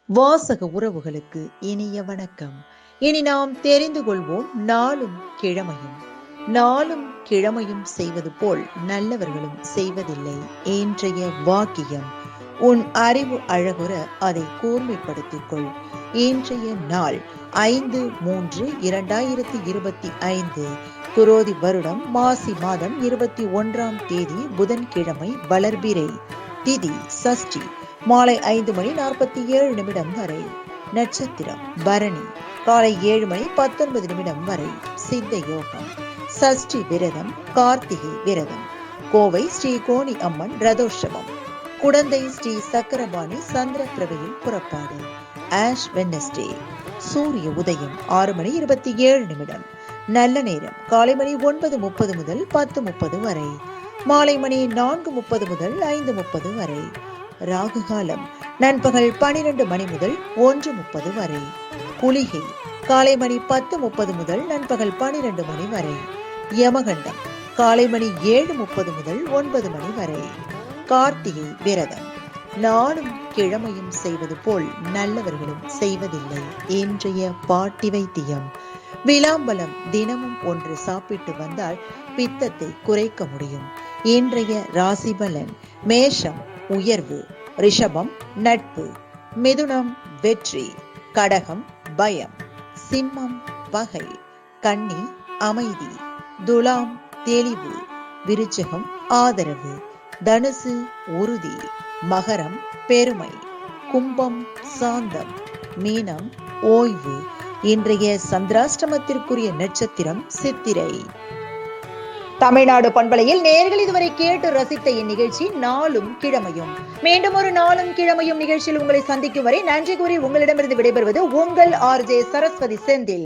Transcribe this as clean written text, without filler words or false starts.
வாசக உறவுகளுக்கு இனிய வணக்கம். இனி நாம் தெரிந்து கொள்வோம் நாளும் கிழமையும். நாளும் கிழமையும் செய்வது போல் நல்லவர்களும் செய்வதில்லை. இன்றைய வாக்கியம்: உன் அறிவு அழகுற அதை கூர்மைப்படுத்திக் கொள். இன்றைய நாள் 5/3/2025, குரோதி வருடம் மாசி மாதம் 21ஆம் தேதி, புதன்கிழமை, வளர்பிறை, திதி சஷ்டி, மாலை 5:47 வரை. நட்சத்திரம் பரணி, காலை 7:19 வரை. சித்த யோகம். சஷ்டி விரதம், கார்த்திகை விரதம். கோவை ஸ்ரீ கோணி அம்மன் ரதோற்சவம். குடந்தை ஸ்ரீ சக்கரபாணி சந்திர பிரபையில் புறப்பாடு. Ash Wednesday. சூரிய உதயம் 6:27. நல்ல நேரம் காலை மணி 9:30 முதல் 10:30 வரை. மாலை மணி 4:30 முதல் 5:30 வரை. ராகு காலம் நண்பகல் 12 மணி முதல் 1:30 வரை. குளிகை காலை மணி 10:30 முதல் நண்பகல் 12 மணி வரை. யமகண்டம் காலை மணி 7:30 முதல் 9 மணி வரை. கார்த்திகை விரதம். நாளும் கிழமையும் செய்வது போல் நல்லவர்களும் செய்வதில்லை. இன்றைய பாட்டி வைத்தியம்: விளாம்பலம் தினமும் ஒன்று சாப்பிட்டு வந்தால் பித்தத்தை குறைக்க முடியும். இன்றைய ராசி பலன்: மேஷம் உயர்வு, ரிஷபம் நட்பு, மிதுனம் வெற்றி, கடகம் பயம், சிம்மம் பகை, கன்னி அமைதி, துலாம் தெளிவு, விருச்சிகம் ஆதரவு, தனுசு உறுதி, மகரம் பெருமை, கும்பம் சாந்தம், மீனம் ஓய்வு. இன்றைய சந்திராஷ்டமத்திற்குரிய நட்சத்திரம் சித்திரை. தமிழ்நாடு பண்பலையில் நேயர்கள் இதுவரை கேட்டு ரசித்த இந்நிகழ்ச்சி நாளும் கிழமையும். மீண்டும் ஒரு நாளும் கிழமையும் நிகழ்ச்சியில் உங்களை சந்திக்கும் வரை நன்றி கூறி உங்களிடமிருந்து விடைபெறுவது உங்கள் RJ சரஸ்வதி செந்தில்.